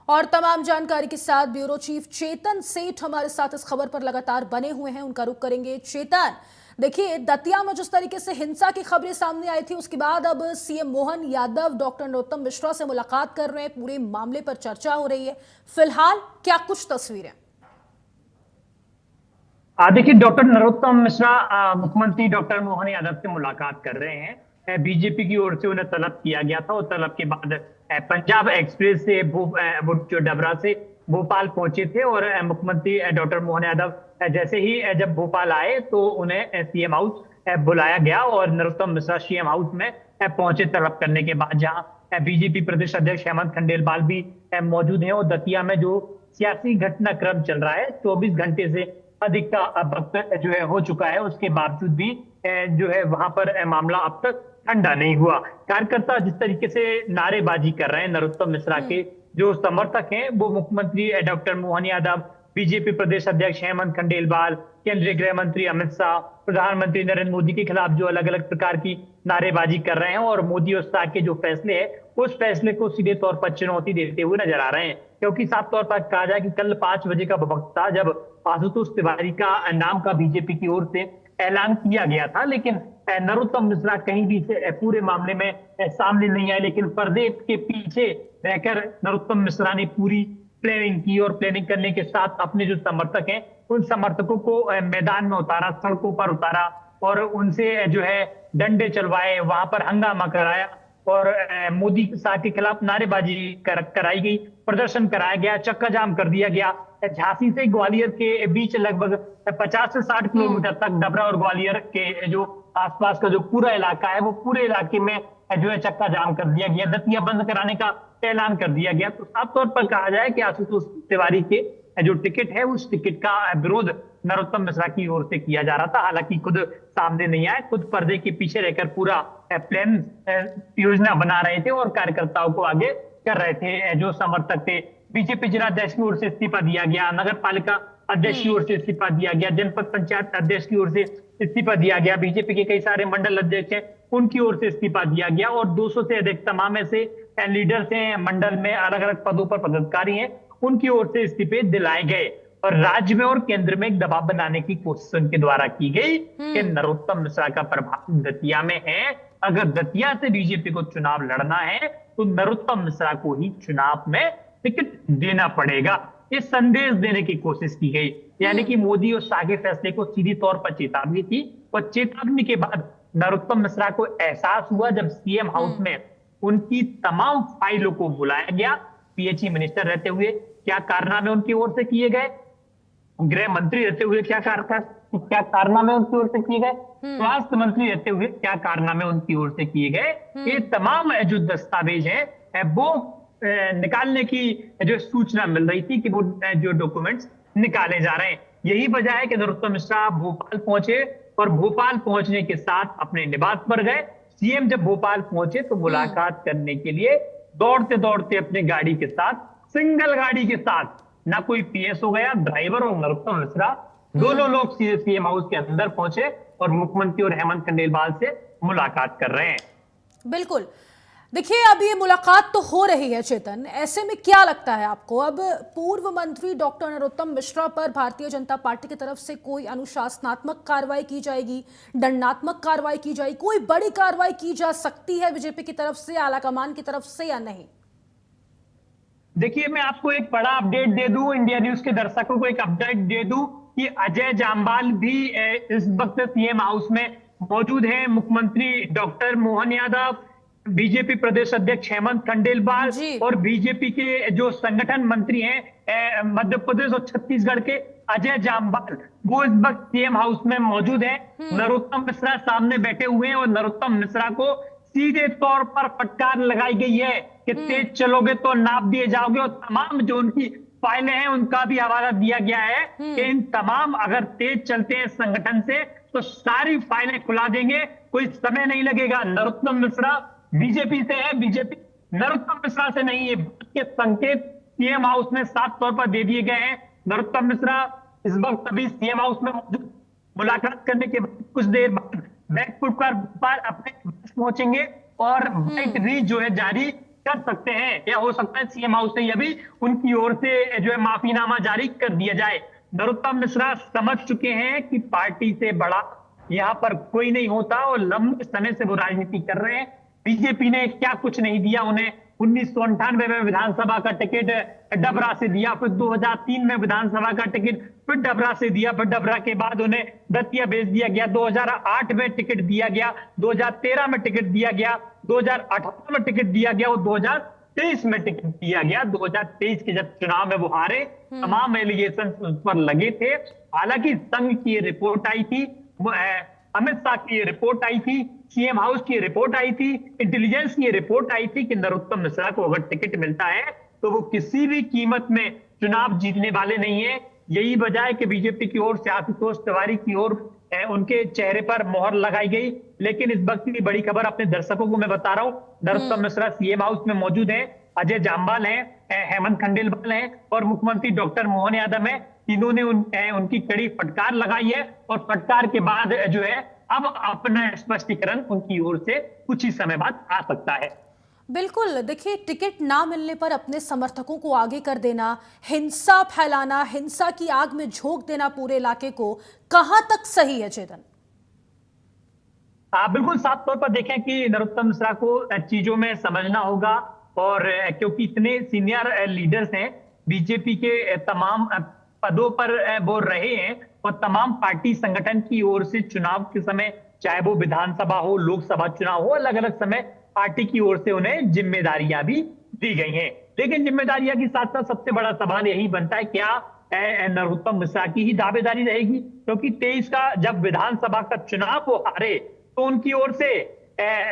और तमाम जानकारी के साथ ब्यूरो चीफ चेतन सेठ हमारे साथ इस खबर पर लगातार बने हुए हैं, उनका रुख करेंगे। चेतन, देखिए दतिया में जिस तरीके से हिंसा की खबरें सामने आई थी, उसके बाद अब सीएम मोहन यादव डॉक्टर नरोत्तम मिश्रा से मुलाकात कर रहे हैं, पूरे मामले पर चर्चा हो रही है। फिलहाल क्या कुछ तस्वीरें? देखिए, डॉक्टर नरोत्तम मिश्रा मुख्यमंत्री डॉक्टर मोहन यादव से मुलाकात कर रहे हैं। बीजेपी की ओर से उन्हें तलब किया गया था और तलब के बाद पंजाब एक्सप्रेस से जो डबरा से भोपाल पहुंचे थे और मुख्यमंत्री डॉक्टर मोहन यादव जैसे ही जब भोपाल आए तो उन्हें सीएम हाउस बुलाया गया और नरोत्तम मिश्रा सीएम हाउस में पहुंचे तलब करने के बाद, जहां बीजेपी प्रदेश अध्यक्ष हेमंत खंडेलवाल भी मौजूद हैं और दतिया में जो सियासी घटनाक्रम चल रहा है 24 घंटे से अधिक का वक्त जो है हो चुका है, उसके बावजूद भी जो है वहां पर मामला अब तक ठंडा नहीं हुआ। कार्यकर्ता जिस तरीके से नारेबाजी कर रहे हैं, नरोत्तम मिश्रा के जो समर्थक हैं वो मुख्यमंत्री डॉक्टर मोहन यादव, बीजेपी प्रदेश अध्यक्ष हेमंत खंडेलवाल, केंद्रीय गृह मंत्री अमित शाह, प्रधानमंत्री नरेंद्र मोदी के खिलाफ जो अलग अलग प्रकार की नारेबाजी कर रहे हैं और मोदी और शाह के जो फैसले हैं उस फैसले को सीधे तौर पर चुनौती देते हुए नजर आ रहे हैं। क्योंकि साफ तौर पर कहा जाए कि कल 5 बजे का वक्त था जब आशुतोष तिवारी का नाम का बीजेपी की ओर से ऐलान किया गया था, लेकिन नरोत्तम मिश्रा कहीं भी से पूरे मामले में सामने नहीं आए। लेकिन पर्दे के पीछे रहकर नरोत्तम मिश्रा ने पूरी प्लानिंग की और प्लानिंग करने के साथ अपने जो समर्थक हैं उन समर्थकों को मैदान में उतारा, सड़कों पर उतारा और उनसे जो है डंडे चलवाए, वहां पर हंगामा कराया और मोदी शाह के खिलाफ नारेबाजी कराई गई, प्रदर्शन कराया गया, चक्का जाम कर दिया गया। झांसी से ग्वालियर के बीच लगभग 50 से 60 किलोमीटर तक डबरा और ग्वालियर के जो आसपास का जो पूरा इलाका है वो पूरे इलाके में जो है चक्का जाम कर दिया गया, दतिया बंद कराने का ऐलान कर दिया गया। तो साफ तौर पर कहा जाए कि आशुतोष तिवारी के जो टिकट है उस टिकट का विरोध नरोत्तम मिश्रा की ओर से किया जा रहा था। हालांकि खुद सामने नहीं आए, खुद पर्दे के पीछे रहकर पूरा प्लान योजना बना रहे थे और कार्यकर्ताओं को आगे कर रहे थे। जो समर्थक थे, बीजेपी जिलाध्यक्ष की ओर से इस्तीफा दिया गया, नगर पालिका अध्यक्ष की ओर से इस्तीफा दिया गया, जनपद पंचायत अध्यक्ष की ओर से इस्तीफा दिया गया, बीजेपी के कई सारे मंडल अध्यक्ष हैं उनकी ओर से इस्तीफा दिया गया और 200 से अधिक तमाम ऐसे लीडर्स हैं मंडल में अलग अलग पदों पर पदाधिकारी हैं, उनकी ओर से इस्तीफे दिलाए गए और राज्य में और केंद्र में एक दबाव बनाने की कोशिश उनके द्वारा की गई कि नरोत्तम मिश्रा का प्रभाव दतिया में है, अगर दतिया से बीजेपी को चुनाव लड़ना है तो नरोत्तम मिश्रा को ही चुनाव में टिकट देना पड़ेगा। ये संदेश देने की कोशिश की गई, यानी कि मोदी और शाह के फैसले को सीधी तौर पर चेतावनी थी और चेतावनी के बाद नरोत्तम मिश्रा को एहसास हुआ जब सीएम हाउस में उनकी तमाम फाइलों को बुलाया गया। पीएचई मिनिस्टर रहते हुए क्या कारनामे उनकी ओर से किए गए, गृह मंत्री रहते हुए क्या कारनामे उनकी ओर से किए गए, स्वास्थ्य मंत्री रहते हुए क्या कारनामे उनकी ओर से किए गए, ये तमाम जो दस्तावेज है वो निकालने की जो सूचना मिल रही थी कि वो जो डॉक्यूमेंट्स निकाले जा रहे हैं। यही वजह है कि नरोत्तम मिश्रा भोपाल पहुंचे और भोपाल पहुंचने के साथ अपने निवास पर गए। सीएम जब भोपाल पहुंचे तो मुलाकात करने के लिए दौड़ते दौड़ते अपने गाड़ी के साथ, सिंगल गाड़ी के साथ, ना कोई पीएस हो गया, ड्राइवर और नरोत्तम मिश्रा दोनों लोग सीधे सीएम हाउस के अंदर पहुंचे और मुख्यमंत्री और हेमंत खंडेलवाल से मुलाकात कर रहे हैं। बिल्कुल, देखिए अब ये मुलाकात तो हो रही है चेतन, ऐसे में क्या लगता है आपको, अब पूर्व मंत्री डॉक्टर नरोत्तम मिश्रा पर भारतीय जनता पार्टी की तरफ से कोई अनुशासनात्मक कार्रवाई की जाएगी, दंडात्मक कार्रवाई की जाएगी, कोई बड़ी कार्रवाई की जा सकती है बीजेपी की तरफ से, आलाकमान की तरफ से या नहीं? देखिए, मैं आपको एक बड़ा अपडेट दे दूं, इंडिया न्यूज के दर्शकों को एक अपडेट दे दूं कि अजय जाम्वाल भी इस वक्त सीएम हाउस में मौजूद हैं। मुख्यमंत्री डॉक्टर मोहन यादव, बीजेपी प्रदेश अध्यक्ष हेमंत खंडेलवाल और बीजेपी के जो संगठन मंत्री हैं मध्य प्रदेश और छत्तीसगढ़ के अजय जाम्वाल, वो इस वक्त सीएम हाउस में मौजूद हैं। नरोत्तम मिश्रा सामने बैठे हुए हैं और नरोत्तम मिश्रा को सीधे तौर पर फटकार लगाई गई है कि तेज चलोगे तो नाप दिए जाओगे और तमाम जो उनकी फाइलें हैं उनका भी हवाला दिया गया है कि इन तमाम अगर तेज चलते हैं संगठन से तो सारी फाइलें खुला देंगे, कोई समय नहीं लगेगा। नरोत्तम मिश्रा बीजेपी से है, बीजेपी नरोत्तम मिश्रा से नहीं है, के संकेत सीएम हाउस में साफ तौर पर दे दिए गए हैं। नरोत्तम मिश्रा इस वक्त अभी सीएम हाउस में मौजूद, मुलाकात करने के बाद कुछ देर बाद बैकफुट पर अपने पहुंचेंगे और व्हाइट रीच जो है जारी कर सकते हैं, या हो सकता है सीएम हाउस से अभी उनकी ओर से जो है माफीनामा जारी कर दिया जाए। नरोत्तम मिश्रा समझ चुके हैं कि पार्टी से बड़ा यहाँ पर कोई नहीं होता और लंबे समय से वो राजनीति कर रहे हैं। बीजेपी ने क्या कुछ नहीं दिया उन्हें। 1998 में विधानसभा का टिकट डबरा से दिया, फिर 2003 में विधानसभा का टिकट फिर डबरा से दिया, फिर डबरा के बाद उन्हें दतिया भेज दिया गया, 2008 में टिकट दिया गया, 2013 में टिकट दिया गया, 2018 में टिकट दिया गया और 2023 में टिकट दिया गया। 2023 के जब चुनाव में वो हारे, तमाम एलिगेशन उस पर लगे थे। हालांकि संघ की ये रिपोर्ट आई थी, अमित शाह की ये रिपोर्ट आई थी, सीएम हाउस की रिपोर्ट आई थी, इंटेलिजेंस की रिपोर्ट आई थी कि नरोत्तम मिश्रा को अगर टिकट मिलता है तो वो किसी भी कीमत में चुनाव जीतने वाले नहीं है। यही वजह है कि बीजेपी की ओर से आशुतोष तिवारी की ओर उनके चेहरे पर मोहर लगाई गई। लेकिन इस वक्त की बड़ी खबर अपने दर्शकों को मैं बता रहा हूं, नरोत्तम मिश्रा सीएम हाउस में मौजूद है, अजय जामवाल है, हेमंत खंडेलवाल है और मुख्यमंत्री डॉक्टर मोहन यादव है। तीनों ने उनकी कड़ी फटकार लगाई है और फटकार के बाद जो है अब अपना स्पष्टीकरण उनकी ओर से कुछ ही समय बाद आ सकता है। बिल्कुल, देखिए टिकट ना मिलने पर अपने समर्थकों को आगे कर देना, हिंसा फैलाना, हिंसा की आग में झोंक देना पूरे इलाके को, कहां तक सही है चेतन? बिल्कुल साफ तौर पर देखें कि नरोत्तम मिश्रा को चीजों में समझना होगा और क्योंकि इतने सीनियर लीडर्स हैं बीजेपी के तमाम पदों पर वो रहे हैं और तमाम पार्टी संगठन की ओर से चुनाव के समय, चाहे वो विधानसभा हो, लोकसभा चुनाव हो, अलग अलग समय पार्टी की ओर से उन्हें जिम्मेदारियां भी दी गई हैं। लेकिन जिम्मेदारियां के साथ साथ सबसे बड़ा सवाल यही बनता है, क्या नरोत्तम मिश्रा की ही दावेदारी रहेगी? क्योंकि 23 का जब विधानसभा का चुनाव वो हारे तो उनकी ओर से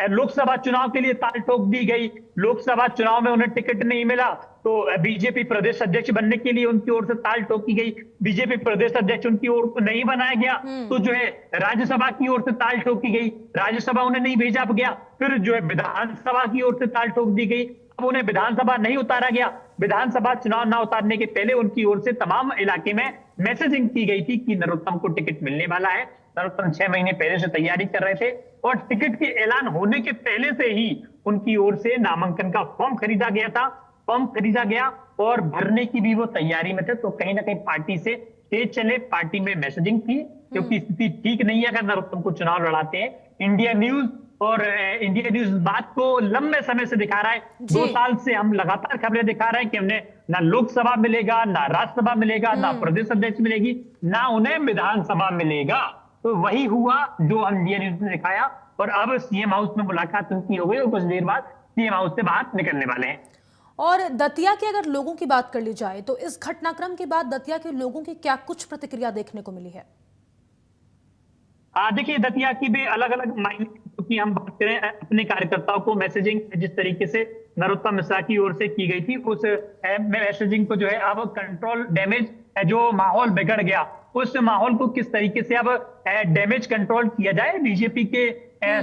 लोकसभा चुनाव के लिए ताल ठोक दी गई। लोकसभा चुनाव में उन्हें टिकट नहीं मिला तो बीजेपी प्रदेश अध्यक्ष बनने के लिए उनकी ओर से ताल ठोकी गई। बीजेपी प्रदेश अध्यक्ष उनकी ओर को नहीं बनाया गया तो जो है राज्यसभा की ओर से ताल ठोकी गई, राज्यसभा उन्हें नहीं भेजा गया। फिर जो है विधानसभा की ओर से ताल ठोक दी गई, अब उन्हें विधानसभा नहीं उतारा गया। विधानसभा चुनाव ना उतारने के पहले उनकी ओर से तमाम इलाके में मैसेजिंग की गई थी कि नरोत्तम को टिकट मिलने वाला है। नरोत्तम 6 महीने पहले से तैयारी कर रहे थे और टिकट के ऐलान होने के पहले से ही उनकी ओर से नामांकन का फॉर्म खरीदा गया था, फॉर्म खरीदा गया और भरने की भी वो तैयारी में थे। तो कहीं ना कहीं पार्टी से तेज चले, पार्टी में मैसेजिंग थी क्योंकि स्थिति ठीक नहीं है अगर नरोत्तम को चुनाव लड़ाते हैं। इंडिया न्यूज बात को लंबे समय से दिखा रहा है, 2 साल से हम लगातार खबरें दिखा रहे हैं कि उन्हें ना लोकसभा मिलेगा, ना राज्यसभा मिलेगा, ना प्रदेश अध्यक्ष मिलेगी, ना उन्हें विधानसभा मिलेगा। तो वही हुआ जो हम इंडिया न्यूज ने दिखाया और अब सीएम हाउस में मुलाकात उनकी हो गई और कुछ देर बाद सीएम हाउस से बाहर निकलने वाले हैं। और दतिया के अगर लोगों की बात कर ली जाए तो इस घटनाक्रम के बाद दतिया के लोगों की क्या कुछ प्रतिक्रिया देखने को मिली है? देखिए दतिया की भी अलग अलग मायने, क्योंकि हम बात करें अपने कार्यकर्ताओं को मैसेजिंग जिस तरीके से नरोत्तम मिश्रा की ओर से की गई थी उस मैसेजिंग को जो है अब कंट्रोल डैमेज जो माहौल बिगड़ गया उस माहौल को किस तरीके से अब डैमेज कंट्रोल किया जाए, बीजेपी के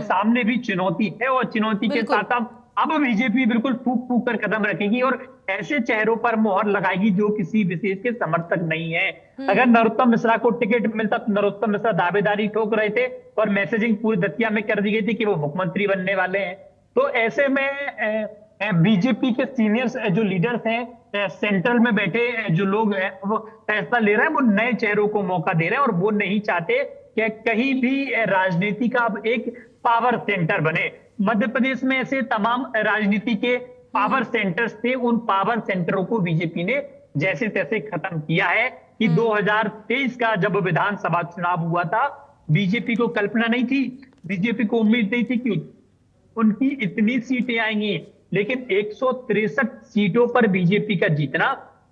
सामने भी चुनौती है और चुनौती के साथ अब बीजेपी बिल्कुल फूक फूक कर कदम रखेगी और ऐसे चेहरों पर मोहर लगाएगी जो किसी विशेष के समर्थक नहीं है। अगर नरोत्तम मिश्रा को टिकट मिलता तो नरोत्तम मिश्रा दावेदारी ठोक रहे थे और मैसेजिंग पूरी दतिया में कर दी गई थी कि वो मुख्यमंत्री बनने वाले हैं। तो ऐसे में बीजेपी के सीनियर्स जो लीडर्स हैं, सेंट्रल में बैठे जो लोग हैं, वो फैसला ले रहे हैं, वो नए चेहरों को मौका दे रहे हैं और वो नहीं चाहते कि कहीं भी राजनीति का अब एक पावर सेंटर बने। मध्य प्रदेश में ऐसे तमाम राजनीति के पावर सेंटर्स थे, उन पावर सेंटरों को बीजेपी ने जैसे तैसे खत्म किया है कि 2023 का जब विधानसभा चुनाव हुआ था, बीजेपी को कल्पना नहीं थी, बीजेपी को उम्मीद नहीं थी कि उनकी इतनी सीटें आएंगी, लेकिन 163 सीटों पर बीजेपी का जीतना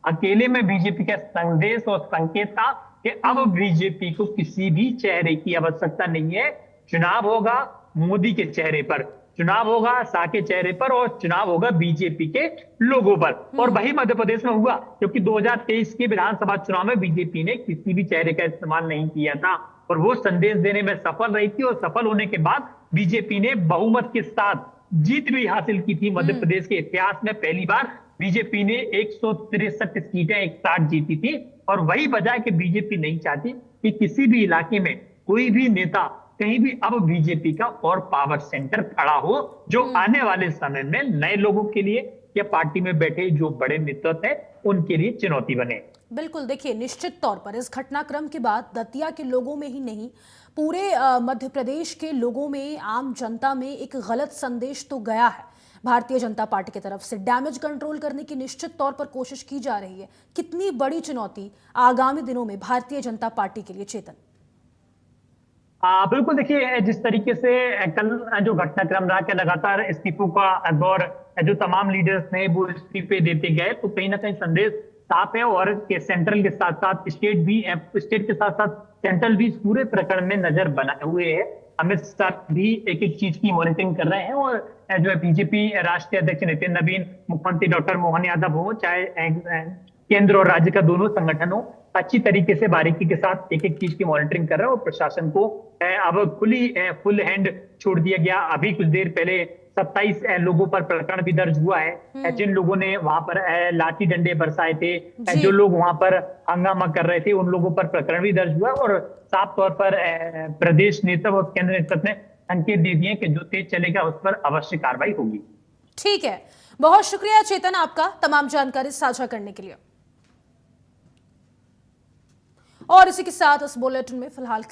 अकेले में बीजेपी का संदेश और संकेत था कि अब बीजेपी को किसी भी चेहरे की आवश्यकता नहीं है। चुनाव होगा मोदी के चेहरे पर, चुनाव होगा शाह के चेहरे पर और चुनाव होगा बीजेपी के लोगों पर। और वही मध्य प्रदेश में हुआ क्योंकि 2023 के विधानसभा चुनाव में बीजेपी ने किसी भी चेहरे का इस्तेमाल नहीं किया था और वो संदेश देने में सफल रही थी और सफल होने के बाद बीजेपी ने बहुमत के साथ जीत भी हासिल की थी। मध्य प्रदेश के इतिहास में पहली बार बीजेपी ने 163 सीटें एक साथ जीती थी और वही वजह है कि बीजेपी नहीं चाहती कि किसी भी इलाके में कोई भी नेता कहीं भी अब बीजेपी का और पावर सेंटर खड़ा हो, जो आने वाले समय में नए लोगों के लिए या पार्टी में बैठे जो बड़े नेतृत्व है उनके लिए चुनौती बने। बिल्कुल, देखिए निश्चित तौर पर इस घटनाक्रम के बाद दतिया के लोगों में ही नहीं, पूरे मध्य प्रदेश के लोगों में, आम जनता में एक गलत संदेश तो गया है। भारतीय जनता पार्टी की तरफ से डैमेज कंट्रोल करने की निश्चित तौर पर कोशिश की जा रही है। कितनी बड़ी चुनौती आगामी दिनों में भारतीय जनता पार्टी के लिए, चेतन? बिल्कुल, देखिए जिस तरीके से कल जो घटनाक्रम रहा कि लगातार इस्तीफों का दौर जो तमाम लीडर्स ने वो इस्तीफे देते गए, तो कहीं ना कहीं संदेश साफ है और के सेंट्रल के साथ साथ स्टेट के साथ साथ सेंट्रल भी इस पूरे प्रकरण में नजर बनाए हुए है। अमित शाह भी एक एक चीज की मॉनिटरिंग कर रहे हैं और जो है बीजेपी राष्ट्रीय अध्यक्ष नितिन नवीन, मुख्यमंत्री डॉक्टर मोहन यादव हो, चाहे केंद्र और राज्य का दोनों संगठन हो, अच्छी तरीके से बारीकी के साथ एक एक चीज की मॉनिटरिंग कर रहा है और प्रशासन को अब फुल हैंड छोड़ दिया गया। अभी कुछ देर पहले 27 लोगों पर प्रकरण भी दर्ज हुआ है, जिन लोगों ने वहां पर लाठी डंडे बरसाए थे, जो लोग वहां पर हंगामा कर रहे थे, उन लोगों पर प्रकरण भी दर्ज हुआ और साफ तौर पर प्रदेश नेतृत्व और केंद्र नेतृत्व ने संकेत दे दिए कि जो तेज चलेगा उस पर अवश्य कार्रवाई होगी। ठीक है, बहुत शुक्रिया चेतन आपका तमाम जानकारी साझा करने के लिए। और इसी के साथ इस बुलेटिन में फिलहाल